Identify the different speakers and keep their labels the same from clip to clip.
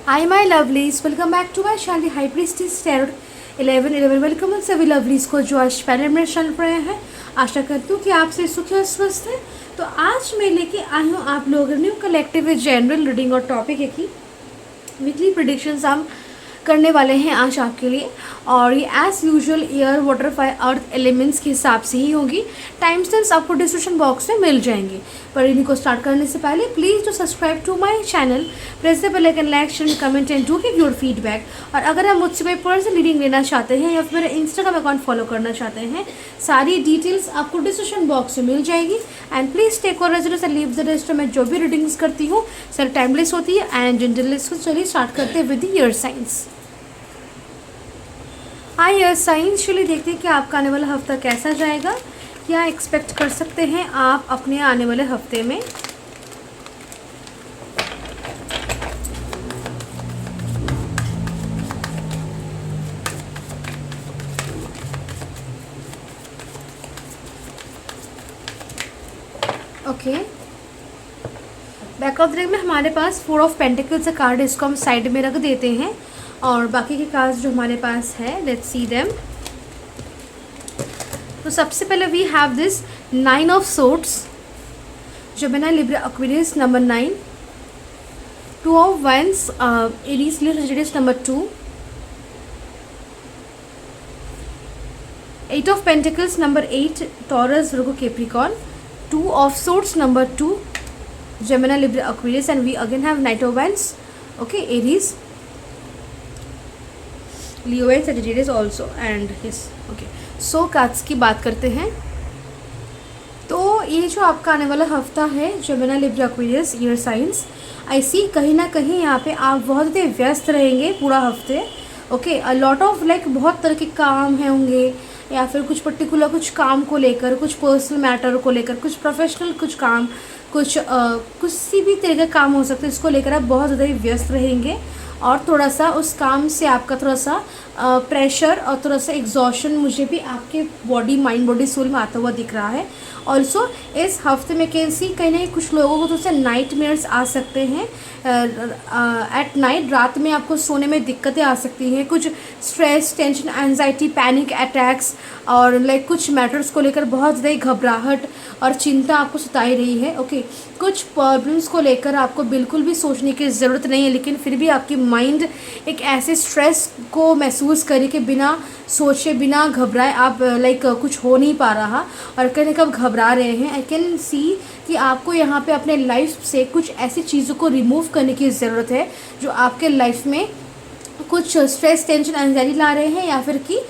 Speaker 1: Hi my lovelies, welcome back to my channel High Priestess Tarot 1111। Welcome उन सभी lovelies को जो आज पहले मेरे चैनल पर आए हैं। आशा करती हूँ कि आप से सुखी और स्वस्थ हैं। तो आज मैं लेके आई हूँ आप लोगों के न्यू कलेक्टिव जनरल रीडिंग और टॉपिक है कि वीकली प्रिडिक्शंस हम करने वाले हैं आज आपके लिए। और ये as usual air water fire earth elements के हिसाब से ही होगी। टाइम स्टैम्प्स आपको डिस्क्रिप्शन बॉक्स में मिल जाएंगे। पर इनको स्टार्ट करने से पहले please do subscribe to my channel, press the bell icon, like share comment and do give your feedback. और अगर आप मुझसे कोई पर्सनल रीडिंग लेना चाहते हैं या फिर मेरा इंस्टाग्राम अकाउंट फॉलो करना चाहते हैं, सारी डिटेल्स आपको डिस्क्रिप्शन बॉक्स में मिल जाएगी। एंड प्लीज़ टेक और रेजरेंस एंड लीव द रेस्ट। मैं जो भी रीडिंग्स करती हूँ सर टाइमलेस होती है एंड जनरलेस। को चलिए स्टार्ट करते हैं विद द ईयर साइंस। हाँ ईयर साइंस, चलिए देखते हैं कि आपका आने वाला हफ्ता कैसा जाएगा। क्या एक्सपेक्ट कर सकते हैं आप अपने आने वाले हफ्ते में। Okay, back of the deck में हमारे पास 4 ऑफ पेंटिकल्स का कार्ड, इसको हम साइड में रख देते हैं। और बाकी के कार्ड्स जो हमारे पास है, लेट्स सी देम। तो सबसे पहले we have this 9 of swords, जो बना Libra Aquarius number 9, 2 of wands Aries Libra number 2, 8 of pentacles number 8 Taurus Virgo Capricorn, 2 of swords number 2 Gemini Libra Aquarius, and we again have Knight of Wands, okay, Aries, Leo and Sagittarius also, and yes, okay, so cards की बात करते हैं। तो ये जो आपका आने वाला हफ्ता है Gemini Libra Aquarius air signs, I see कहीं ना कहीं यहाँ पे आप बहुत ही व्यस्त रहेंगे पूरा हफ्ते। Okay, a lot of like बहुत तरह के काम हैं होंगे, या फिर कुछ पर्टिकुलर कुछ काम को लेकर, कुछ पर्सनल मैटर को लेकर, कुछ प्रोफेशनल कुछ काम, कुछ किसी भी तरह का काम हो सकता है, इसको लेकर आप बहुत ज़्यादा ही व्यस्त रहेंगे। और थोड़ा सा उस काम से आपका थोड़ा सा प्रेशर और थोड़ा सा एग्जॉशन मुझे भी आपके बॉडी, माइंड, बॉडी, सोल में आता हुआ दिख रहा है। ऑल्सो इस हफ्ते में कैन सी कहीं ना कहीं कुछ लोगों को थोड़ा सा नाइटमेयर्स आ सकते हैं। एट नाइट, रात में आपको सोने में दिक्कतें आ सकती हैं। कुछ stress, tension, anxiety, panic attacks और लाइक कुछ मैटर्स को लेकर बहुत ज़्यादा घबराहट और चिंता आपको सताई रही है। ओके, कुछ प्रॉब्लम्स को लेकर आपको बिल्कुल भी सोचने की ज़रूरत नहीं है, लेकिन फिर भी आपकी माइंड एक ऐसे स्ट्रेस को महसूस करे कि बिना सोचे, बिना घबराए आप लाइक कुछ हो नहीं पा रहा और कहीं कब घबरा रहे हैं। आई कैन सी कि आपको यहाँ पे अपने लाइफ से कुछ ऐसी चीज़ों को रिमूव करने की ज़रूरत है जो आपके लाइफ में कुछ स्ट्रेस, टेंशन, एंजाइटी ला रहे हैं या फिर कि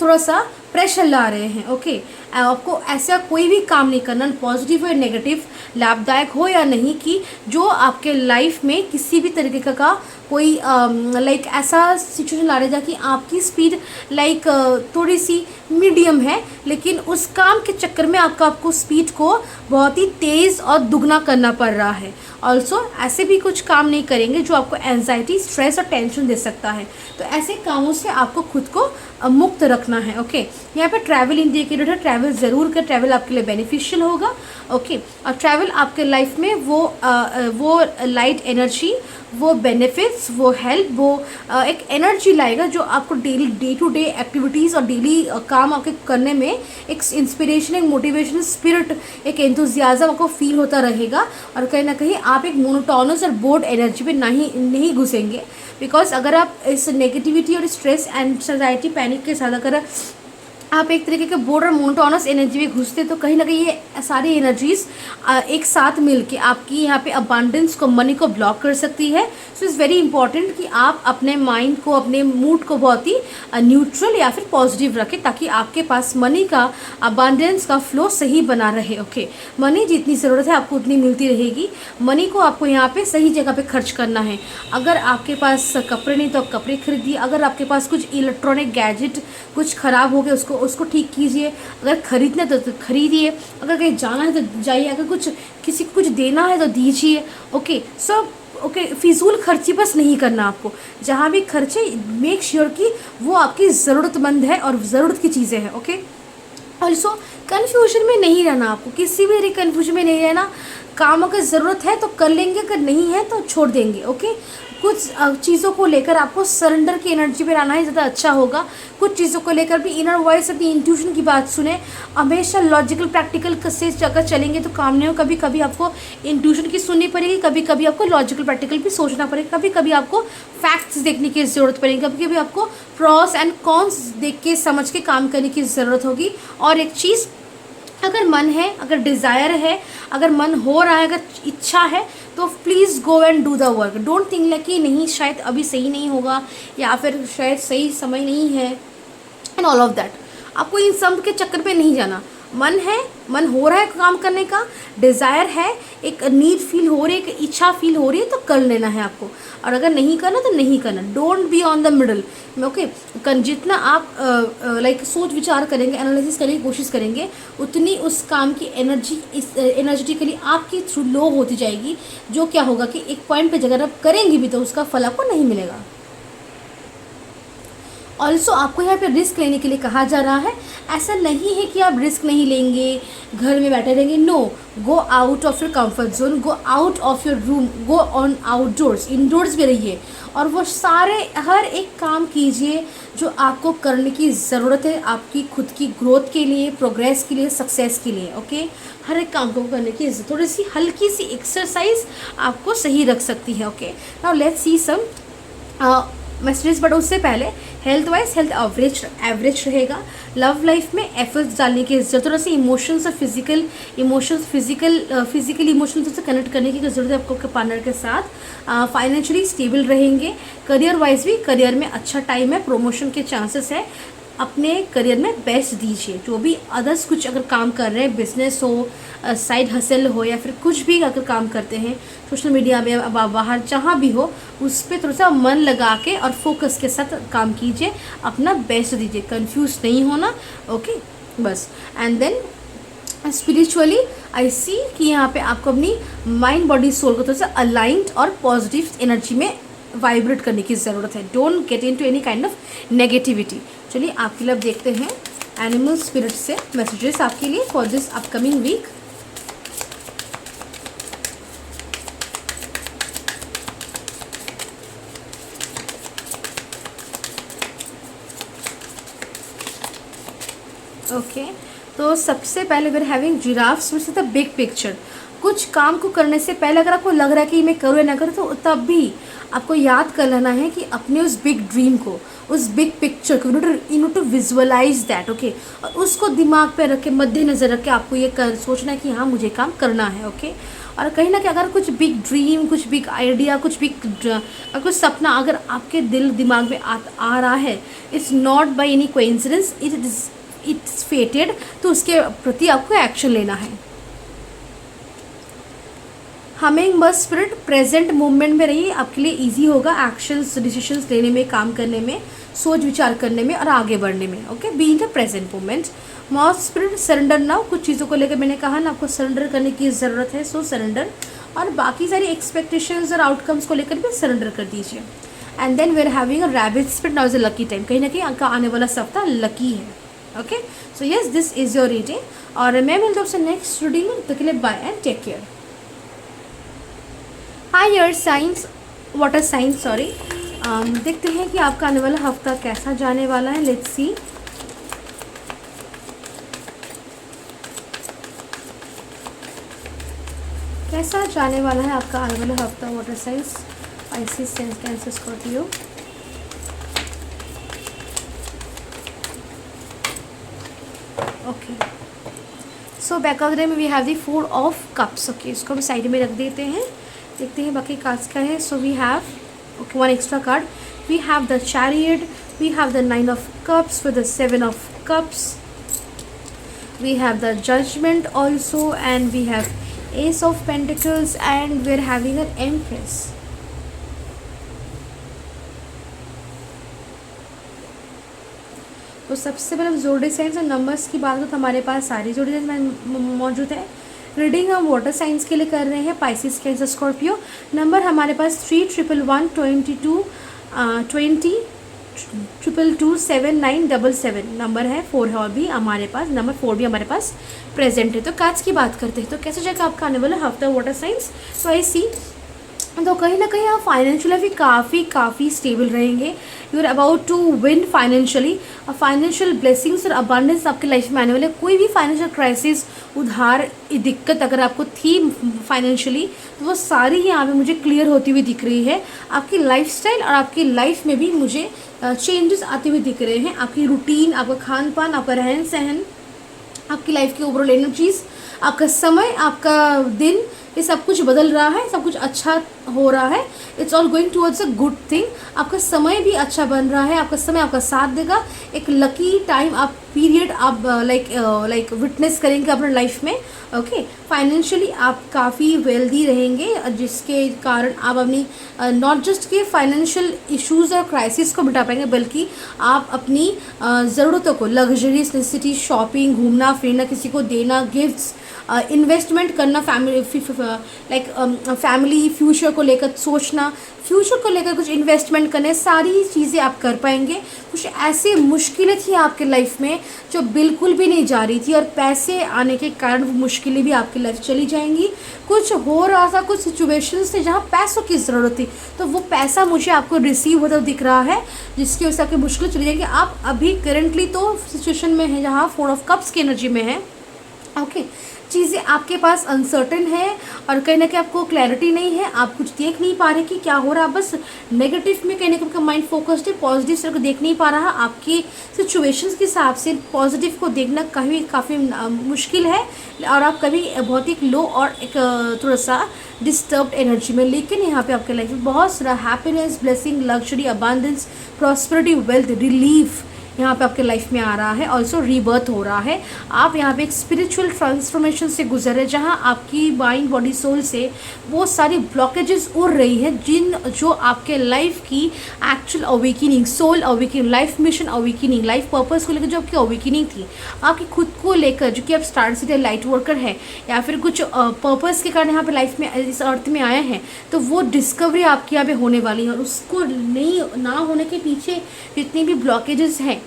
Speaker 1: थोड़ा सा प्रेशर ला रहे हैं। ओके, आपको ऐसा कोई भी काम नहीं करना, पॉजिटिव या नेगेटिव, लाभदायक हो या नहीं, कि जो आपके लाइफ में किसी भी तरीके का कोई लाइक ऐसा सिचुएशन ला रहा है कि आपकी स्पीड लाइक थोड़ी सी मीडियम है, लेकिन उस काम के चक्कर में आपको स्पीड को बहुत ही तेज़ और दुगना करना पड़ रहा है। ऑल्सो ऐसे भी कुछ काम नहीं करेंगे जो आपको एंजाइटी, स्ट्रेस और टेंशन दे सकता है। तो ऐसे कामों से आपको खुद को मुक्त रखना है। ओके, यहाँ पे ट्रैवल इंडिकेटेड है, ट्रैवल ज़रूर कर, ट्रैवल आपके लिए बेनिफिशियल होगा। ओके, और ट्रैवल आपके लाइफ में वो लाइट एनर्जी, वो बेनिफिट्स, वो हेल्प, वो एक एनर्जी लाएगा जो आपको daily day to day activities और डेली काम आपके करने में एक इंस्पिरेशन, एक मोटिवेशन, स्पिरिट, एक एंथुजियाज्म आपको फील होता रहेगा। और कहीं ना कहीं आप एक मोनोटोनस और बोर्ड एनर्जी पे नहीं घुसेंगे। बिकॉज अगर आप इस नेगेटिविटी और स्ट्रेस, एंजाइटी, पैनिक के साथ अगर आप एक तरीके के बोर्ड और मोनोटोनस एनर्जी में घुसते, तो कहीं ना कहीं ये सारी एनर्जीज़ एक साथ मिलके आपकी यहाँ पे अबांडेंस को, मनी को ब्लॉक कर सकती है। सो इज़ वेरी इंपॉर्टेंट कि आप अपने माइंड को, अपने मूड को बहुत ही न्यूट्रल या फिर पॉजिटिव रखें, ताकि आपके पास मनी का, अबांडेंस का फ्लो सही बना रहे। ओके, मनी जितनी ज़रूरत है आपको उतनी मिलती रहेगी। मनी को आपको यहाँ पे सही जगह पे खर्च करना है। अगर आपके पास कपड़े नहीं तो आप कपड़े खरीदिए। अगर आपके पास कुछ इलेक्ट्रॉनिक गैजेट कुछ ख़राब हो गया, उसको ठीक कीजिए। अगर खरीदना है तो खरीदिए, अगर कहीं जाना है तो जाइए, अगर किसी को कुछ देना है तो दीजिए। ओके, सो ओके, फिजूल खर्ची बस नहीं करना आपको। जहाँ भी खर्चे, मेक श्योर कि वो आपकी ज़रूरतमंद है और ज़रूरत की चीज़ें हैं। ओके, ऑल्सो कन्फ्यूजन में नहीं रहना, आपको किसी भी कन्फ्यूजन में नहीं रहना। काम अगर ज़रूरत है तो कर लेंगे, अगर नहीं है तो छोड़ देंगे। ओके, कुछ चीज़ों को लेकर आपको सरेंडर की एनर्जी पे आना ही ज़्यादा अच्छा होगा। कुछ चीज़ों को लेकर भी इनर वॉइस, अपनी इंट्यूशन की बात सुने। हमेशा लॉजिकल प्रैक्टिकल से अगर चलेंगे तो काम नहीं हो। कभी कभी आपको इंट्यूशन की सुननी पड़ेगी, कभी कभी आपको लॉजिकल प्रैक्टिकल भी सोचना पड़ेगा, कभी कभी आपको फैक्ट्स देखने की ज़रूरत पड़ेगी, कभी कभी आपको प्रॉस एंड कॉन्स देख के समझ के काम करने की ज़रूरत होगी। और एक चीज़, अगर मन है, अगर डिज़ायर है, अगर मन हो रहा है, अगर इच्छा है, तो please go and do the work. Don't think like कि नहीं शायद अभी सही नहीं होगा, या फिर शायद सही समय नहीं है, एंड ऑल ऑफ दैट। आपको इन सब के चक्कर पे नहीं जाना। मन है, मन हो रहा है काम करने का, डिज़ायर है, एक नीड फील हो रही है, एक इच्छा फील हो रही है, तो कर लेना है आपको। और अगर नहीं करना तो नहीं करना। Don't be on the middle. Okay, जितना आप लाइक सोच विचार करेंगे, एनालिसिस करने की कोशिश करेंगे, उतनी उस काम की एनर्जी एनर्जेटिकली आपकी थ्रू लो होती जाएगी। जो क्या होगा कि एक पॉइंट पे अगर आप करेंगे भी तो उसका फल आपको नहीं मिलेगा। ऑल्सो आपको यहाँ पे रिस्क लेने के लिए कहा जा रहा है। ऐसा नहीं है कि आप रिस्क नहीं लेंगे, घर में बैठे रहेंगे। No, go out of your comfort zone, go out of your room, go on outdoors, indoors भी रहिए, और वो सारे हर एक काम कीजिए जो आपको करने की ज़रूरत है, आपकी खुद की ग्रोथ के लिए, प्रोग्रेस के लिए, सक्सेस के लिए। ओके, हर एक काम को करने की थोड़ी सी हल्की सी एक्सरसाइज आपको सही रख सकती है। Okay, now let's see some messages. But उससे पहले हेल्थ वाइज हेल्थ एवरेज रहेगा। लव लाइफ में एफर्ट्स डालने की जरूरत, थोड़ा सा इमोशंस और फिजिकल इमोशंस से कनेक्ट करने की ज़रूरत है आपको पार्टनर के साथ। फाइनेंशियली स्टेबल रहेंगे। करियर वाइज भी करियर में अच्छा टाइम है, प्रमोशन के चांसेस है। अपने करियर में बेस्ट दीजिए। जो भी अदर्स कुछ अगर काम कर रहे हैं, बिजनेस हो, साइड हसल हो, या फिर कुछ भी अगर काम करते हैं सोशल मीडिया में, अब बाहर जहाँ भी हो, उस पर थोड़ा सा मन लगा के और फोकस के साथ काम कीजिए, अपना बेस्ट दीजिए, कंफ्यूज नहीं होना। ओके, बस। एंड देन स्पिरिचुअली आई सी कि यहाँ पे आपको अपनी माइंड बॉडी सोल को थोड़ा सा अलाइंड और पॉजिटिव एनर्जी में वाइब्रेट करने की ज़रूरत है। Don't get into any kind of negativity. चलिए आपके लिए अब देखते हैं एनिमल स्पिरिट से मैसेजेस आपके लिए for this upcoming week. Okay, तो सबसे पहले we are having giraffes which is the big picture. कुछ काम को करने से पहले अगर आपको लग रहा है कि मैं करूँ या ना करूँ, तो तब भी आपको याद कर लेना है कि अपने उस बिग ड्रीम को, उस बिग पिक्चर को, you know to visualise that. Okay, और उसको दिमाग पे रख के, मद्देनजर रख के आपको ये सोचना है कि हाँ मुझे काम करना है। ओके, और कहीं ना कहीं अगर कुछ बिग ड्रीम, कुछ बिग आइडिया, कुछ कुछ सपना अगर आपके दिमाग में आ रहा है, it's not by any coincidence, it's फेटेड, तो उसके प्रति आपको एक्शन लेना है। Humming bird spirit, present movement में रहिए, आपके लिए इजी होगा एक्शंस, डिसीजंस लेने में, काम करने में, सोच विचार करने में और आगे बढ़ने में। Okay, be in the present movement. Moth spirit, surrender now. कुछ चीज़ों को लेकर मैंने कहा ना आपको सरेंडर करने की ज़रूरत है, सो सरेंडर। और बाकी सारी एक्सपेक्टेशंस और आउटकम्स को लेकर भी सरेंडर कर दीजिए। And then we are having a rabbit spirit, now is a lucky time. कहीं ना कहीं आपका आने वाला सप्ताह लकी है। Okay, so yes, this is your reading, और मैं मिलता हूँ आपसे नेक्स्ट रीडिंग में। तब के लिए bye and take care. Hi air science, water science, sorry. देखते हैं कि आपका आने वाला हफ्ता कैसा जाने वाला है। Let's see. कैसा जाने वाला है आपका आने वाला हफ्ता, water signs, Pisces, Cancer, Scorpio. Okay, so back अगले में we have the 4 of cups. Okay, इसको हम साइड में रख देते हैं, देखते हैं बाकी कार्ड्स क्या है। So we have okay 1 extra card. We have the chariot, we have the 9 of cups with the 7 of cups, we have the judgement also, and we have ace of pentacles, and we are having an empress. तो सबसे पहले जोड़ी science और numbers की बात हो तो हमारे पास सारी जोड़ी साइंस मौजूद है। रीडिंग हम वाटर साइंस के लिए कर रहे हैं, पाइसेस, कैंसर, स्कॉर्पियो। नंबर हमारे पास 3 1 1 22 20 2227 नंबर है, 4 है और भी हमारे पास, नंबर 4 भी हमारे पास प्रेजेंट है। तो काच की बात करते हैं, तो कैसे जाएगा आपका आने वाला हफ्ता वाटर साइंस। तो आई सी, तो कहीं ना कहीं आप फाइनेंशियली भी काफ़ी स्टेबल रहेंगे। You are about to win financially, financial blessings और अबांडेंस आपके लाइफ में आने वाले। कोई भी फाइनेंशियल क्राइसिस, उधार, दिक्कत अगर आपको थी फाइनेंशियली, तो वो सारी यहाँ पे मुझे क्लियर होती हुई दिख रही है। आपकी लाइफस्टाइल और आपकी लाइफ में भी मुझे चेंजेस आते हुए दिख रहे हैं। आपकी रूटीन, आपका खान पान, आपका रहन सहन, आपकी लाइफ की ओवरऑल एनर्जीज, आपका समय, आपका दिन, ये सब कुछ बदल रहा है, सब कुछ अच्छा हो रहा है। It's all going towards a good thing. आपका समय भी अच्छा बन रहा है, आपका समय आपका साथ देगा। एक लकी टाइम आप पीरियड आप लाइक विटनेस करेंगे अपने लाइफ में। ओके, फाइनेंशियली आप काफ़ी वेल्दी रहेंगे, जिसके कारण आप अपनी नॉट जस्ट के फाइनेंशियल इश्यूज़ और क्राइसिस को मिटा पाएंगे, बल्कि आप अपनी ज़रूरतों को, लग्जरीज नेसेसिटी, शॉपिंग, घूमना फिरना, किसी को देना गिफ्ट्स, इन्वेस्टमेंट करना, फैमिली फ्यूचर को लेकर सोचना, फ्यूचर को लेकर कुछ इन्वेस्टमेंट करने, सारी चीज़ें आप कर पाएंगे। कुछ ऐसी मुश्किलें थी आपके लाइफ में जो बिल्कुल भी नहीं जा रही थी, और पैसे आने के कारण वो मुश्किलें भी आपकी लाइफ चली जाएंगी। कुछ हो रहा था, कुछ सिचुएशंस थे जहाँ पैसों की ज़रूरत थी, तो वो पैसा मुझे आपको रिसीव होता दिख रहा है, जिसकी वजह से आपकी मुश्किल चली जाएगी। आप अभी करेंटली तो सिचुएशन में है जहाँ 4 ऑफ कप्स की एनर्जी में है। ओके, चीज़ें आपके पास अनसर्टन है और कहीं ना कहीं आपको क्लैरिटी नहीं है, आप कुछ देख नहीं पा रहे कि क्या हो रहा है। बस नेगेटिव में कहीं ना कहीं आपका माइंड फोकस्ड है, पॉजिटिव से देख नहीं पा रहा। आपकी सिचुएशंस के हिसाब से पॉजिटिव को देखना काफ़ी मुश्किल है, और आप कभी बहुत ही लो और एक थोड़ा सा डिस्टर्ब्ड एनर्जी में। लेकिन यहाँ पे आपके लाइफ में बहुत सारा happiness, blessing, luxury, abundance, prosperity, wealth, relief यहाँ पे आपके लाइफ में आ रहा है। ऑल्सो रीबर्थ हो रहा है। आप यहाँ पे एक स्पिरिचुअल ट्रांसफॉर्मेशन से गुजर रहे, जहाँ आपकी माइंड, बॉडी, सोल से वो सारी ब्लॉकेजेस उड़ रही हैं, जो आपके लाइफ की actual awakening, soul awakening, life mission awakening, life purpose को लेकर जो आपकी अवेकनिंग थी, आपकी खुद को लेकर, जो कि आप स्टार सीडर लाइट वर्कर है या फिर कुछ पर्पस के कारण यहाँ पे लाइफ में इस अर्थ में आए हैं, तो वो डिस्कवरी आपके यहाँ पे होने वाली है। और उसको नहीं ना होने के पीछे जितनी भी ब्लॉकेजेस हैं,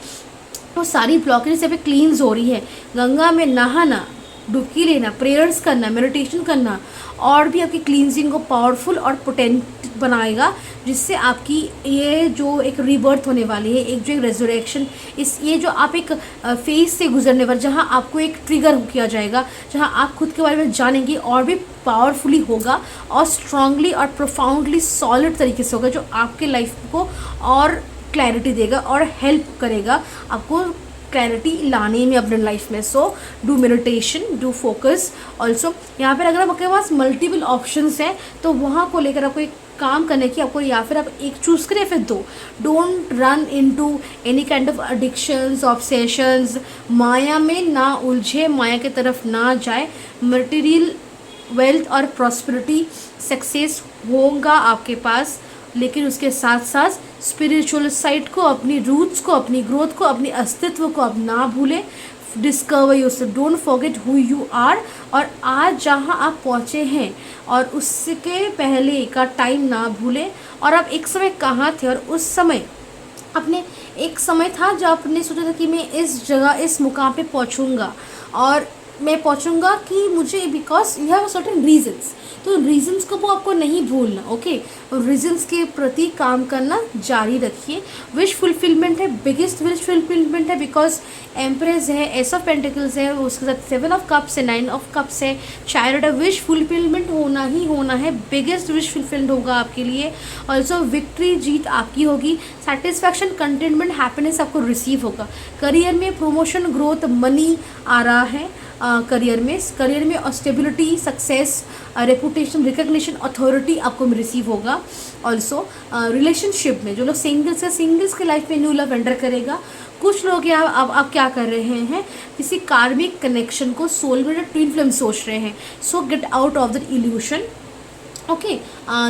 Speaker 1: वो सारी ब्लॉकेज यहाँ पे क्लींस हो रही है। गंगा में नहाना, डुबकी लेना, प्रेयर्स करना, मेडिटेशन करना, और भी आपकी क्लींजिंग को पावरफुल और पोटेंट बनाएगा, जिससे आपकी ये जो एक रीबर्थ होने वाली है, एक जो एक रेजरेक्शन, ये जो आप एक फेज से गुजरने पर, जहाँ आपको एक ट्रिगर किया जाएगा, जहाँ आप खुद के बारे में जानेंगे, और भी पावरफुली होगा और स्ट्रांगली और प्रोफाउंडली सॉलिड तरीके से होगा, जो आपके लाइफ को और क्लैरिटी देगा और हेल्प करेगा आपको क्लैरिटी लाने में अपने लाइफ में। So do meditation, do focus. Also यहाँ पर अगर आपके पास मल्टीपल ऑप्शंस हैं, तो वहाँ को लेकर आपको एक काम करने की, आपको या फिर आप एक चूज़ करें फिर दो। Don't run into any kind of addictions, obsessions, माया में ना उलझे, माया की तरफ ना जाए। मटेरियल वेल्थ और प्रॉस्पेरिटी, सक्सेस होगा आपके पास, लेकिन उसके साथ साथ स्पिरिचुअल साइड को, अपनी रूट्स को, अपनी ग्रोथ को, अपने अस्तित्व को आप ना भूलें। Discover yourself, don't forget who you are. और आज जहाँ आप पहुँचे हैं और उसके पहले का टाइम ना भूलें। और आप एक समय कहाँ थे, और उस समय अपने एक समय था जब आपने सोचा था कि मैं इस जगह, इस मुकाम पे पहुँचूँगा, और मैं पहुँचूँगा कि मुझे, because you have certain reasons, तो रीजंस को वो आपको नहीं भूलना। ओके, रीजंस के प्रति काम करना जारी रखिए। विश फुलफिलमेंट है, बिगेस्ट विश फुलफिलमेंट है, बिकॉज एम्प्रेस है, एस ऑफ पेंटिकल्स है, उसके साथ 7 ऑफ कप्स है, 9 ऑफ कप्स है, चाइल्ड है। विश फुलफिलमेंट होना ही होना है, बिगेस्ट विश फुलफिल्ड होगा आपके लिए। ऑल्सो विक्ट्री, जीत आपकी होगी। सेटिस्फैक्शन, कंटेनमेंट, हैप्पीनेस आपको रिसीव होगा। करियर में प्रमोशन, ग्रोथ, मनी आ रहा है। करियर में और stability, success, reputation, recognition, authority आपको रिसीव होगा। ऑल्सो रिलेशनशिप में जो लोग सिंगल्स है, सिंगल्स के लाइफ में न्यू लव एंटर करेगा। कुछ लोग यहाँ आप क्या कर रहे हैं, किसी कार्मिक कनेक्शन को सोलमेट, ट्विन फ्लेम सोच रहे हैं। सो gate out of the evolution. Okay,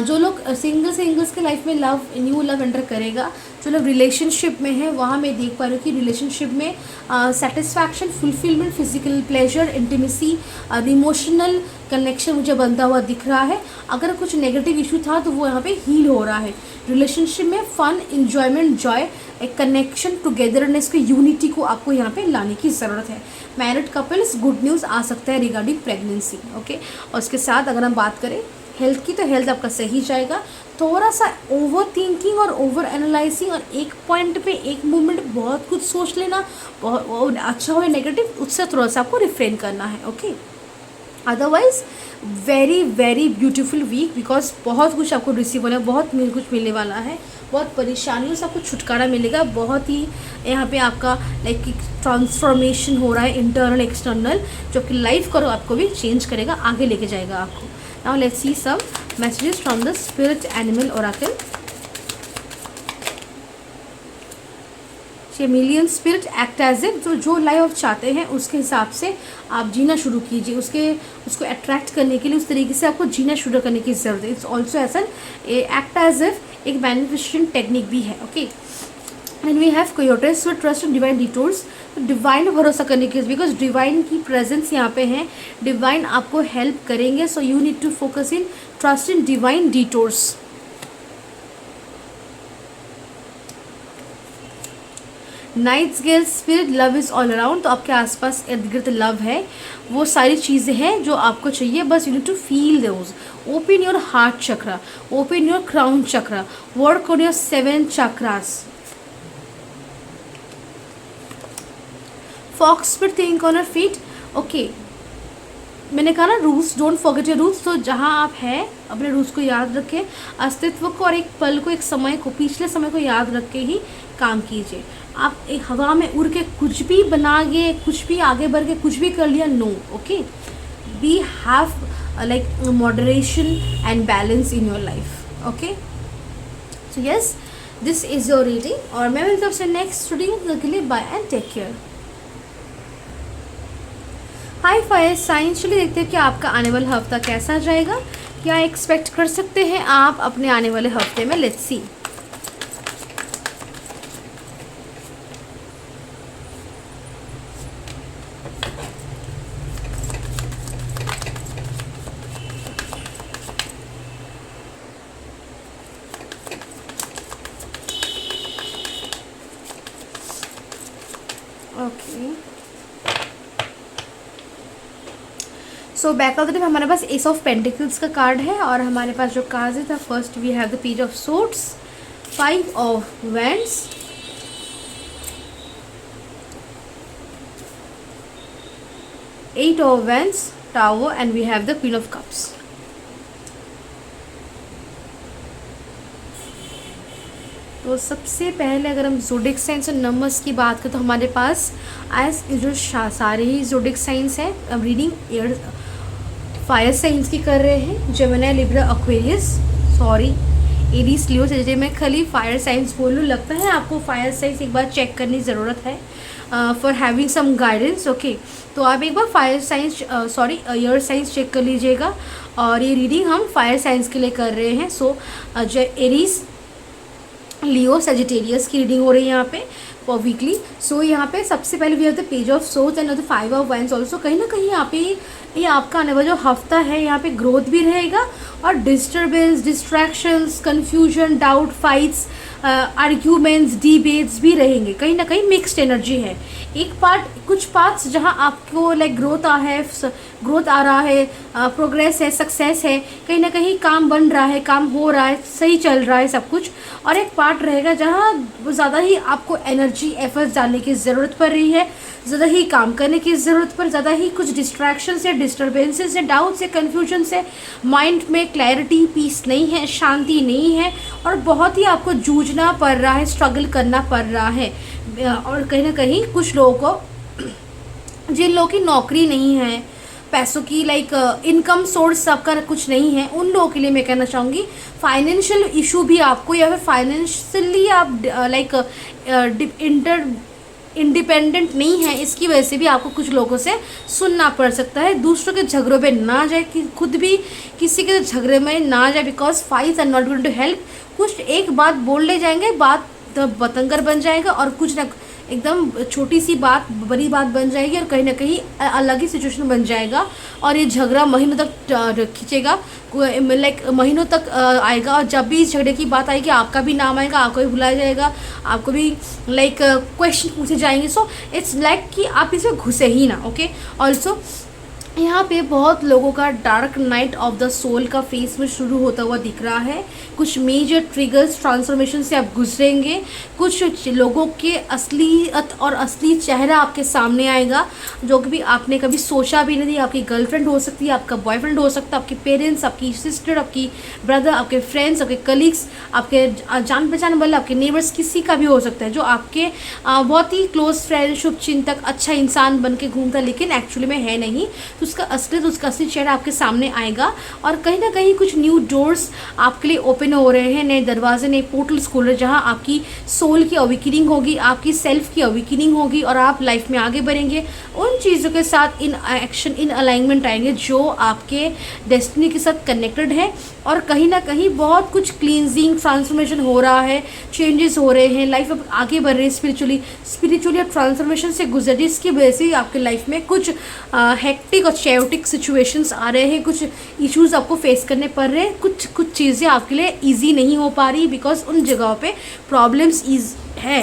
Speaker 1: जो लोग सिंगल्स के लाइफ में न्यू लव एंटर करेगा। जो लोग रिलेशनशिप में है, वहाँ मैं देख पा रही हूँ कि रिलेशनशिप में satisfaction, fulfilment, physical pleasure, intimacy, emotional connection मुझे बनता हुआ दिख रहा है। अगर कुछ नेगेटिव इशू था तो वो यहाँ पे हील हो रहा है। रिलेशनशिप में फन, इंजॉयमेंट, जॉय, एक कनेक्शन, टुगेदरनेस को, यूनिटी को आपको यहाँ पे लाने की ज़रूरत है। मैरिड कपल्स, गुड न्यूज़ आ सकता है रिगार्डिंग प्रेगनेंसी। ओके, और उसके साथ अगर हम बात करें हेल्थ की, तो हेल्थ आपका सही जाएगा। थोड़ा सा ओवर थिंकिंग और ओवर एनालाइजिंग और एक पॉइंट पे एक मूवमेंट बहुत कुछ सोच लेना, बहुत अच्छा हो या नेगेटिव, उससे थोड़ा सा आपको रिफ्रेन करना है। Okay, otherwise very very beautiful week, because बहुत कुछ आपको रिसीव होना है, बहुत कुछ मिलने वाला है, बहुत परेशानियों से आपको छुटकारा मिलेगा, बहुत ही यहाँ पे आपका लाइक ट्रांसफॉर्मेशन हो रहा है इंटरनल एक्सटर्नल, जो आपकी लाइफ को आपको भी चेंज करेगा, आगे लेके जाएगा आपको। Now let's see some messages from the spirit animal oracle. Million spirit act as it, जो लाइफ आप चाहते हैं उसके हिसाब से आप जीना शुरू कीजिए, उसको अट्रैक्ट करने के लिए उस तरीके से आपको जीना शुरू करने की ज़रूरत है। It's also as an act as if एक मैनिफेस्टेशन टेक्निक भी है। Okay, and we have coyotes with trust in divine detours, divine भरोसा करने की, बिकॉज डिवाइन की प्रेजेंस यहाँ पे है, डिवाइन आपको हेल्प करेंगे। So you need to focus in trust in divine detours. Nightingale spirit, love is all around, तो आपके आसपास इर्द गिर्द लव है, वो सारी चीज़ें हैं जो आपको चाहिए, बस you need to feel those. Open your heart chakra, open your crown chakra, work on your 7 chakras. Fox spirit, think on your feet. Okay, मैंने कहा ना roots, don't forget your roots, तो जहाँ आप हैं अपने रूट्स को याद रखें, अस्तित्व को और एक पल को, एक समय को, पिछले समय को याद रख के ही काम कीजिए। आप एक हवा में उड़ के कुछ भी बना गए, कुछ भी आगे बढ़ के कुछ भी कर लिया, no. Okay, be have like moderation and balance in your life. Okay, so yes, this is your reading, और मैं मिलता हूँ आपसे नेक्स्ट रीडिंग के लिए। Bye and take care. Hi fire signs, चलिए देखते हैं कि आपका आने वाला हफ्ता कैसा जाएगा, क्या एक्सपेक्ट कर सकते हैं आप अपने आने वाले हफ्ते में। Let's see. Okay, so back of the day हमारे पास एस ऑफ पेंटिकल्स का कार्ड है, और हमारे पास जो कार्ड है था, first we have the page of swords, 5 of wands, 8 of wands, tower, and we have the queen of cups. तो सबसे पहले अगर हम ज़ोडिक साइंस और नंबर्स की बात करें, तो हमारे पास आज जो सारे ही ज़ोडिक साइंस हैं, अब रीडिंग एयर फायर साइंस की कर रहे हैं, Gemini, Libra, Aquarius, sorry Aries, Leo, Sagittarius. मैं खाली फायर साइंस बोलूँ, लगता है आपको फायर साइंस एक बार चेक करने की ज़रूरत है for having some guidance. Okay, तो आप एक बार fire signs air signs check कर लीजिएगा, और ये रीडिंग हम फायर साइंस के लिए कर रहे हैं। सो जो एरीज, लियो, सजिटेरियस की रीडिंग हो रही है यहाँ पे फॉर वीकली। सो यहाँ पे सबसे पहले we have the page of swords and the 5 of wands also. कहीं ना कहीं यहाँ पे ये आपका आने वाला जो हफ्ता है, यहाँ पे ग्रोथ भी रहेगा, और disturbance, distractions, confusion, doubt, fights, arguments, debates भी रहेंगे। कहीं ना कहीं मिक्स्ड एनर्जी है। एक पार्ट, कुछ पार्ट्स जहाँ आपको लाइक ग्रोथ आ रहा है, प्रोग्रेस है, सक्सेस है, कहीं ना कहीं काम बन रहा है, काम हो रहा है, सही चल रहा है सब कुछ। और एक पार्ट रहेगा जहाँ ज़्यादा ही आपको एनर्जी, एफर्ट्स डालने की ज़रूरत पड़ रही है, ज़्यादा ही काम करने की ज़रूरत पर, ज़्यादा ही कुछ डिस्ट्रैक्शन से, डिस्टर्बेंसेस से, डाउट से, कन्फ्यूजन से, माइंड में क्लैरिटी, पीस नहीं है, शांति नहीं है, और बहुत ही आपको जूझना पड़ रहा है, स्ट्रगल करना पड़ रहा है। और कहीं ना कहीं कुछ लोगों को, जिन लोगों की नौकरी नहीं है, पैसों की लाइक इनकम सोर्स आपका कुछ नहीं है, उन लोगों के लिए मैं कहना चाहूँगी फाइनेंशियल इशू भी आपको, या फिर फाइनेंशियली आप लाइक इंडिपेंडेंट नहीं है, इसकी वजह से भी आपको कुछ लोगों से सुनना पड़ सकता है। दूसरों के झगड़ों पे ना जाए, कि खुद भी किसी के झगड़े में ना जाए, because fights are not going to help. कुछ एक बात बोल ले जाएंगे, बात बतंगर बन जाएगा, और कुछ ना एकदम छोटी सी बात बड़ी बात बन जाएगी और कहीं ना कहीं अलग ही सिचुएशन बन जाएगा और ये झगड़ा महीनों तक खींचेगा, लाइक महीनों तक आएगा। और जब भी इस झगड़े की बात आएगी आपका भी नाम आएगा, आपको भी बुलाया जाएगा, आपको भी लाइक क्वेश्चन पूछे जाएंगे। सो इट्स लाइक कि आप इसमें घुसे ही ना। ओके, ऑल्सो यहाँ पे बहुत लोगों का dark night of the soul का फेस में शुरू होता हुआ दिख रहा है। कुछ मेजर ट्रिगर्स ट्रांसफॉर्मेशन से आप गुजरेंगे। कुछ लोगों के असलियत और असली चेहरा आपके सामने आएगा जो कि भी आपने कभी सोचा भी नहीं। आपकी गर्लफ्रेंड हो सकती है, आपका बॉयफ्रेंड हो सकता है, आपके पेरेंट्स, आपकी सिस्टर, आपकी ब्रदर, आपके फ्रेंड्स, आपके कलीग्स, आपके जान पहचान वाले, आपके नेबर्स, किसी का भी हो सकता है जो आपके बहुत ही क्लोज फ्रेंड, शुभ चिंतक, अच्छा इंसान बन के घूमता है लेकिन एक्चुअली में है नहीं। तो उसका असली चेहरा आपके सामने आएगा और कहीं ना कहीं कुछ न्यू डोर्स आपके लिए ओपन हो रहे हैं, नए दरवाजे, नए पोर्टल्स खोल रहे हैं जहाँ आपकी सोल की अवेकनिंग होगी, आपकी सेल्फ की अवेकनिंग होगी और आप लाइफ में आगे बढ़ेंगे उन चीज़ों के साथ इन एक्शन, इन अलाइनमेंट आएंगे जो आपके डेस्टिनी के साथ कनेक्टेड है। और कहीं ना कहीं बहुत कुछ क्लींजिंग, ट्रांसफॉर्मेशन हो रहा है, चेंजेस हो रहे हैं, लाइफ अब आगे बढ़ रही है स्पिरिचुअली आप ट्रांसफॉर्मेशन से गुजर रही है। इसकी वजह से आपके लाइफ में कुछ हेक्टिक और चैओटिक सिचुएशंस आ रहे हैं, कुछ इश्यूज आपको फेस करने पड़ रहे हैं, कुछ चीज़ें आपके लिए ईजी नहीं हो पा रही बिकॉज उन जगहों पे प्रॉब्लम्स है।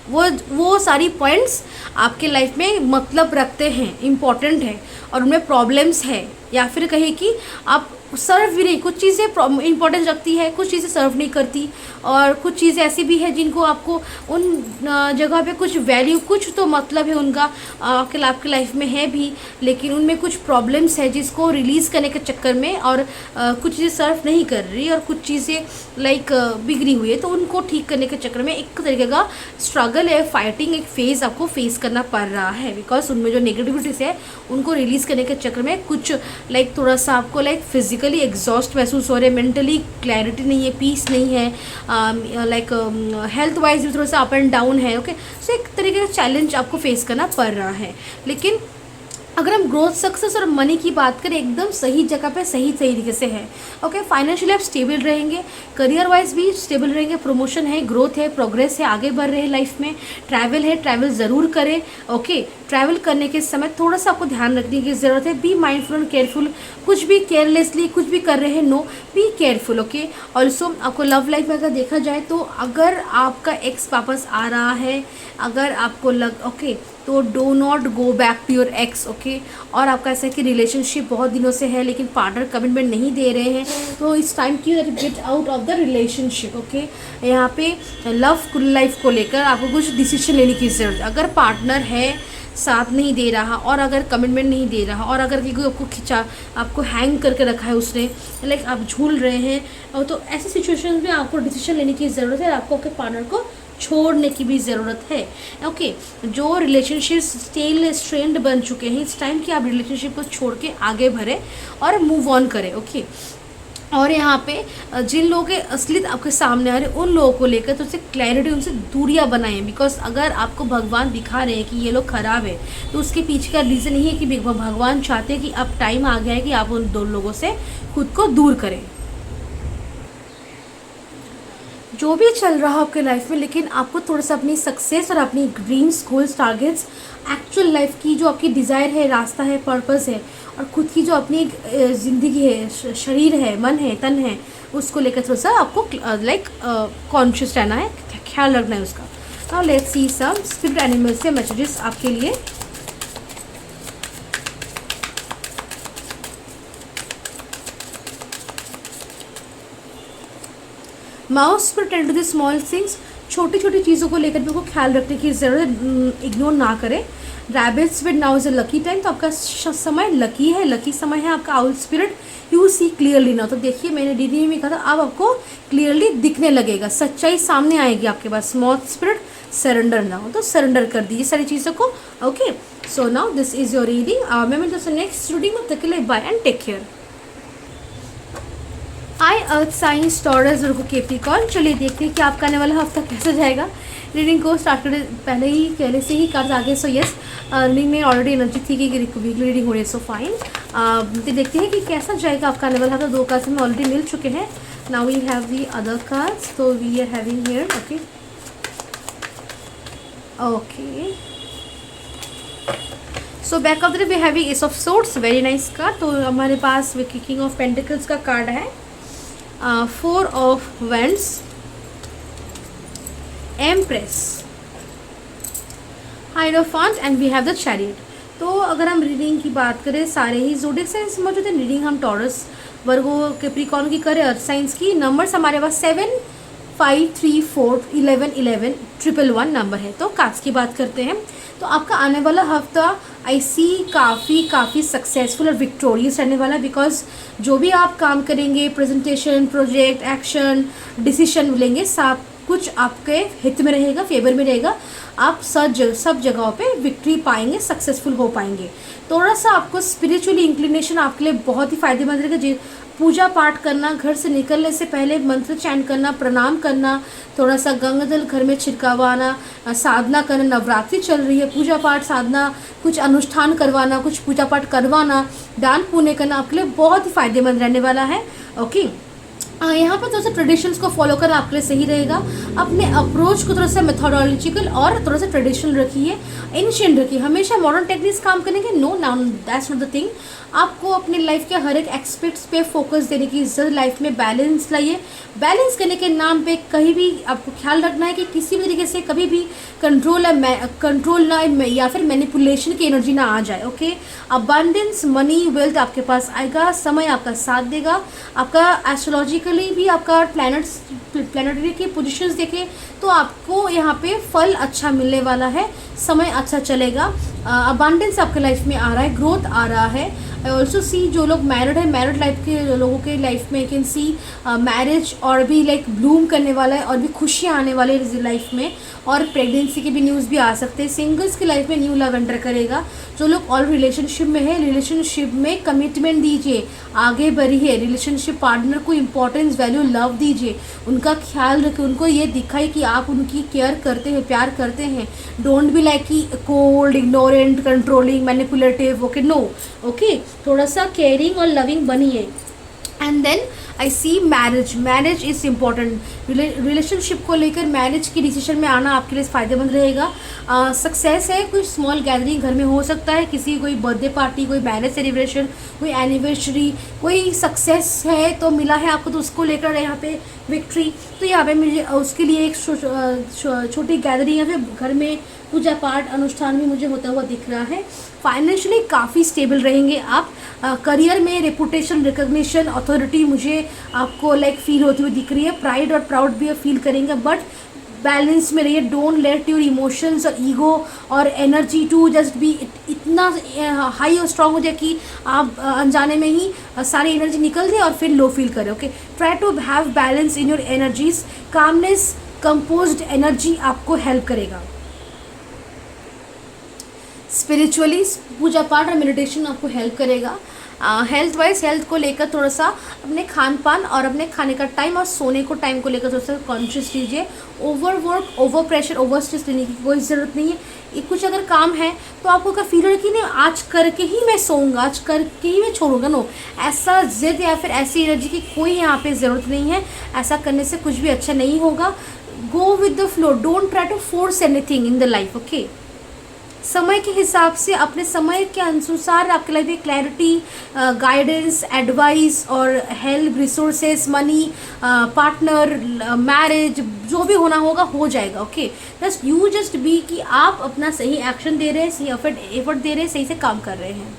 Speaker 1: वो सारी पॉइंट्स आपके लाइफ में मतलब रखते हैं, इम्पॉर्टेंट है और उनमें प्रॉब्लम्स है, या फिर कहे कि आप सर्व भी नहीं, कुछ चीज़ें इंपॉर्टेंस रखती है, कुछ चीज़ें सर्व नहीं करती और कुछ चीज़ें ऐसी भी है जिनको आपको उन जगह पे कुछ वैल्यू, कुछ तो मतलब है उनका आपके लाइफ में है भी, लेकिन उनमें कुछ प्रॉब्लम्स है जिसको रिलीज़ करने के चक्कर में और कुछ चीज़ें सर्व नहीं कर रही और कुछ चीज़ें लाइक बिगड़ी हुई है, तो उनको ठीक करने के चक्कर में एक तरीके का स्ट्रगल है, फाइटिंग, एक फेज़ आपको फेस करना पड़ रहा है बिकॉज उनमें जो नेगेटिविटीज़ है उनको रिलीज़ करने के चक्कर में कुछ लाइक थोड़ा सा आपको लाइक फिजिकली एग्जॉस्ट महसूस हो रहे हैं, मेंटली क्लैरिटी नहीं है, पीस नहीं है, लाइक हेल्थ वाइज भी थोड़ा सा अप एंड डाउन है। ओके, सो एक तरीके का चैलेंज आपको फेस करना पड़ रहा है। लेकिन अगर हम ग्रोथ, सक्सेस और मनी की बात करें एकदम सही जगह पे सही तरीके से है। ओके, फाइनेंशियली आप स्टेबल रहेंगे, करियर वाइज भी स्टेबल रहेंगे, प्रमोशन है, ग्रोथ है, प्रोग्रेस है, आगे बढ़ रहे हैं लाइफ में, ट्रैवल है, ट्रैवल ज़रूर करें। ओके, ट्रैवल करने के समय थोड़ा सा आपको ध्यान रखने की ज़रूरत है, बी माइंडफुल एंड केयरफुल, कुछ भी केयरलेसली कुछ भी कर रहे हैं, no, be careful. Okay, also आपको लव लाइफ में अगर देखा जाए तो अगर आपका एक्स वापस आ रहा है, अगर आपको तो do not go back to your ex. Okay, और आपका ऐसा है कि रिलेशनशिप बहुत दिनों से है लेकिन पार्टनर कमिटमेंट नहीं दे रहे हैं, तो it's time to get out of the relationship. Okay, यहाँ पे लव लाइफ को लेकर आपको कुछ डिसीजन लेने की ज़रूरत है। अगर पार्टनर है, साथ नहीं दे रहा और अगर कमिटमेंट नहीं दे रहा और अगर कोई आपको हैंग करके रखा है उसने, लाइक आप झूल रहे हैं, तो ऐसी सिचुएशन में आपको डिसीजन लेने की ज़रूरत है, आपको अपने पार्टनर को छोड़ने की भी ज़रूरत है। ओके, जो रिलेशनशिप स्ट्रेंड बन चुके हैं, इट्स टाइम कि आप रिलेशनशिप को छोड़ के आगे बढ़े और मूव ऑन करें। ओके, और यहाँ पे जिन लोगों के असलियत आपके सामने आ रहे हैं उन लोगों को लेकर तो उससे क्लैरिटी, उनसे दूरियाँ बनाएं बिकॉज अगर आपको भगवान दिखा रहे हैं कि ये लोग ख़राब है तो उसके पीछे का रीज़न यही है कि भगवान चाहते हैं कि अब टाइम आ गया है कि आप उन दो लोगों से खुद को दूर करें। जो भी चल रहा हो आपके लाइफ में, लेकिन आपको थोड़ा सा अपनी सक्सेस और अपनी dreams, goals, targets, actual life की जो आपकी डिज़ायर है, रास्ता है, पर्पस है और खुद की जो अपनी ज़िंदगी है, शरीर है, मन है, तन है, उसको लेकर थोड़ा सा आपको लाइक कॉन्शियस रहना है, ख्याल रखना है उसका। Now let's see some spirit animals से मैसेजेस आपके लिए। माउस पर tend to the small things, छोटी छोटी चीज़ों को लेकर भी आपको ख्याल रखने की ज़रूरत है, इग्नोर ना करें। Rabbits with now is a lucky time, तो आपका समय लकी है, लकी समय है आपका। Owl spirit you see clearly now, तो देखिए मैंने डीडी में कहा था अब आपको क्लियरली दिखने लगेगा, सच्चाई सामने आएगी आपके पास। स्मॉल स्पिरिट सरेंडर नाउ, तो सरेंडर कर दीजिए सारी चीज़ों को। Okay, so now this is your reading. मैं मिलता हूँ नेक्स्ट रीडिंग में, तक के लिए bye and take care. Hi earth signs Taurus और कैप्रिकॉर्न, चलिए देखते हैं कि आपका आने वाला हफ्ता कैसा जाएगा। रीडिंग को स्टार्ट करने पहले से ही कार्ड आगे। सो यस, रीडिंग में ऑलरेडी एनर्जी थी कि वीकली रीडिंग हो रही है, सो फाइन। तो देखते हैं कि कैसा जाएगा आपका आने वाला हफ्ता। 2 कार्ड्स हमें ऑलरेडी मिल चुके हैं। Now we have the other cards, तो we are having here. Okay, okay, so back of the we having ace of swords, very nice card. तो हमारे पास किंग ऑफ पेंटिकल्स का कार्ड है, four of wands, empress, hierophant and we have the chariot. तो अगर हम reading की बात करें, सारे ही ज़ोडिएक साइंस मौजूद है। रीडिंग हम टॉरस, वर्गो, कैप्रिकॉर्न की करें, अर्थ साइंस की। नंबर्स हमारे पास 7, 5, 3, 4, 11, 11, 111 नंबर है। तो कार्ड्स की बात करते हैं, तो आपका आने वाला हफ्ता आई सी काफ़ी सक्सेसफुल और विक्टोरियस रहने वाला है। बिकॉज जो भी आप काम करेंगे, प्रेजेंटेशन, प्रोजेक्ट, एक्शन, डिसीजन लेंगे, सब कुछ आपके हित में रहेगा, फेवर में रहेगा। आप सब जगहों पे विक्ट्री पाएंगे, सक्सेसफुल हो पाएंगे। थोड़ा सा आपको स्पिरिचुअली इंक्लिनेशन आपके लिए बहुत ही फायदेमंद रहेगा। पूजा पाठ करना, घर से निकलने से पहले मंत्र चैंट करना, प्रणाम करना, थोड़ा सा गंगा जल घर में छिड़कावाना, साधना करना। नवरात्रि चल रही है, पूजा पाठ, साधना, कुछ अनुष्ठान करवाना, कुछ पूजा पाठ करवाना, दान पुण्य करना आपके लिए बहुत ही फायदेमंद रहने वाला है। ओके, यहाँ पर थोड़ा सा ट्रेडिशंस को फॉलो करना आपके लिए सही रहेगा। अपने अप्रोच को थोड़ा सा मेथोडोलॉजिकल और थोड़ा सा ट्रेडिशनल रखिए, एंशिएंट रखिए। हमेशा मॉडर्न टेक्निक्स काम करेंगे, no that's not the thing. आपको अपने लाइफ के हर एक एक्सपेक्ट्स पे फोकस देने की जरूरत। लाइफ में बैलेंस लाइए। बैलेंस करने के नाम पे कहीं भी आपको ख्याल रखना है कि किसी भी तरीके से कभी भी कंट्रोल ना या फिर मैनिपुलेशन की एनर्जी ना आ जाए। ओके, अबंडेंस, मनी, वेल्थ आपके पास आएगा, समय आपका साथ देगा। आपका एस्ट्रोलॉजिकली भी आपका प्लैनेटरी की पोजीशंस देखें तो आपको यहाँ पे फल अच्छा मिलने वाला है, समय अच्छा चलेगा। अबंडेंस आपके लाइफ में आ रहा है, ग्रोथ आ रहा है। आई ऑल्सो सी जो लोग मैरिड है, मैरिड लाइफ के लोगों के लाइफ में कैन सी मैरिज और भी लाइक ब्लूम करने वाला है और भी खुशियाँ आने वाले हैं लाइफ में, और प्रेगनेंसी के भी न्यूज़ भी आ सकते हैं। सिंगल्स की लाइफ में न्यू लव एंटर करेगा। जो लोग ऑल रिलेशनशिप में है, रिलेशनशिप में कमिटमेंट दीजिए, आगे बढ़िए, रिलेशनशिप पार्टनर को इंपॉर्टेंस, वैल्यू, लव दीजिए, उनका ख्याल रखें, उनको ये दिखाई कि आप उनकी केयर करते हैं, प्यार करते हैं। डोंट बी लाइक कि cold, ignorant, controlling, manipulative. Okay, no, okay, थोड़ा सा केयरिंग और लविंग बनिए। And then I see marriage is important. Relationship को लेकर मैरिज की डिसीजन में आना आपके लिए फ़ायदेमंद रहेगा। सक्सेस है, कोई स्मॉल गैदरिंग घर में हो सकता है, किसी कोई बर्थडे पार्टी, कोई मैरिज सेलिब्रेशन, कोई एनिवर्सरी, कोई सक्सेस है तो मिला है आपको, तो उसको लेकर यहाँ पे विक्ट्री। तो यहाँ पे मुझे उसके लिए एक छोटी गैदरिंग या फिर घर में पूजा पाठ अनुष्ठान भी मुझे होता हुआ दिख रहा है। फाइनेंशियली काफ़ी स्टेबल रहेंगे आप। करियर में रेपुटेशन, रिकग्निशन, अथॉरिटी मुझे आपको लाइक फील होती हुई दिख रही है। प्राइड और प्राउड भी फील करेंगे, बट बैलेंस में रहिए। डोंट लेट योर इमोशंस और ईगो और एनर्जी टू जस्ट बी इतना हाई और स्ट्रांग हो जाए कि आप अनजाने में ही सारी एनर्जी निकल दे और फिर लो फील करें। Okay, try to have balance in your energies. Calmness, composed energy आपको हेल्प करेगा। स्पिरिचुअली पूजा पाठ और मेडिटेशन आपको हेल्प करेगा। हेल्थ वाइज, हेल्थ को लेकर थोड़ा सा अपने खान पान और अपने खाने का टाइम और सोने को टाइम को लेकर थोड़ा सा कॉन्शियस लीजिए। Over work, over pressure, over stress लेने की कोई ज़रूरत नहीं है। कुछ अगर काम है तो आपको का फील हो कि नहीं आज करके ही मैं सोऊंगा, आज करके ही मैं छोड़ूंगा, नो, ऐसा जिद या फिर ऐसी एनर्जी की कोई यहाँ पे ज़रूरत नहीं है। ऐसा करने से कुछ भी अच्छा नहीं होगा। Go with the flow, don't try to force anything in the life. Okay, समय के हिसाब से, अपने समय के अनुसार आपके लाइफ में क्लैरिटी, गाइडेंस, एडवाइस और help, resources, money, partner, marriage, जो भी होना होगा हो जाएगा। ओके, जस्ट बी कि आप अपना सही एक्शन दे रहे हैं, सही एफर्ट दे रहे हैं, सही से काम कर रहे हैं।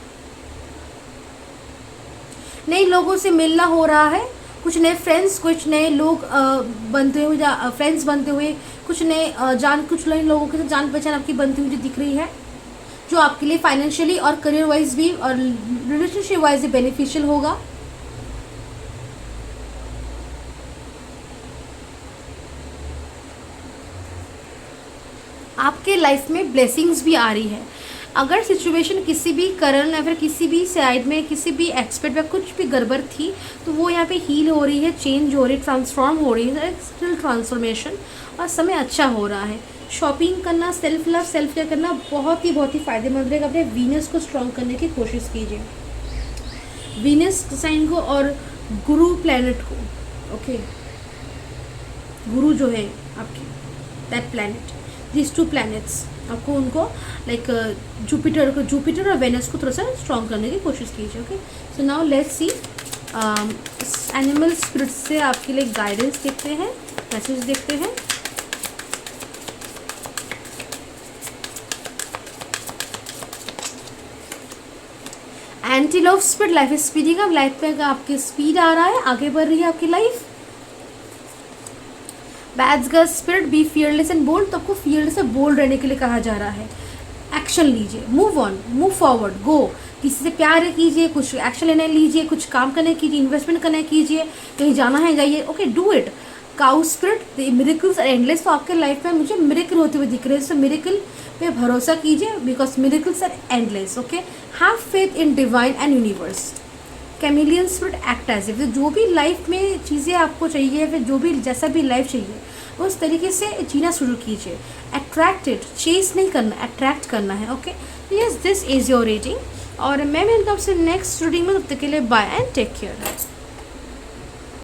Speaker 1: नए लोगों से मिलना हो रहा है, कुछ नए फ्रेंड्स, कुछ नए लोग बनते हुए, फ्रेंड्स बनते हुए, कुछ नए कुछ नए लोगों के साथ जान पहचान आपकी बनती हुई जो दिख रही है, जो आपके लिए फाइनेंशियली और करियर वाइज भी और रिलेशनशिप वाइज भी बेनिफिशियल होगा। आपके लाइफ में ब्लेसिंग्स भी आ रही है। अगर सिचुएशन किसी भी कारण या फिर किसी भी साइड में, किसी भी एक्सपेक्ट में कुछ भी गड़बड़ थी तो वो यहाँ पे हील हो रही है, चेंज हो रही है, ट्रांसफॉर्म हो रही है, स्टिल ट्रांसफॉर्मेशन, और समय अच्छा हो रहा है। शॉपिंग करना, सेल्फ लव, सेल्फ केयर करना बहुत ही फायदेमंद रहेगा। अपने वीनस को स्ट्रॉन्ग करने की कोशिश कीजिए, वीनस साइन को और गुरु प्लैनेट को। ओके, गुरु जो है आपकी, दैट प्लैनेट, दिस 2 प्लैनेट्स, आपको उनको लाइक जुपिटर और वेनस को थोड़ा सा स्ट्रॉन्ग करने की कोशिश कीजिए. Okay, so now let's C animal spirit से आपके लिए गाइडेंस देखते हैं, मैसेज देखते हैं. Anti love speed, life is speeding up, life पे आपकी स्पीड आ रहा है, आगे बढ़ रही है आपकी life. Bad girl spirit, be fearless and bold, तो आपको फियरलेस एंड बोल्ड रहने के लिए कहा जा रहा है. एक्शन लीजिए, मूव ऑन, मूव फॉरवर्ड, गो. किसी से प्यार कीजिए, कुछ एक्शन लेने लीजिए, कुछ काम करने कीजिए, इन्वेस्टमेंट करने कीजिए, कहीं जाना है जाइए. Okay, do it. Cow spirit, the miracles are endless, तो आपके लाइफ में मुझे मिरेकल होते हुए दिख रहे हैं. सो मिरेकल पे भरोसा कीजिए because miracles are endless. Okay, have faith in divine and universe. Chameleon spirit, act as if, जो भी लाइफ में चीज़ें आपको चाहिए, फिर जो भी जैसा भी लाइफ चाहिए उस तरीके से जीना शुरू कीजिए. अट्रैक्टेड, चेस नहीं करना, अट्रैक्ट करना है. Okay, yes, this is your rating और मैं मिलता हूँ आपसे नेक्स्ट रीडिंग में. तब तक के लिए बाय एंड टेक केयर.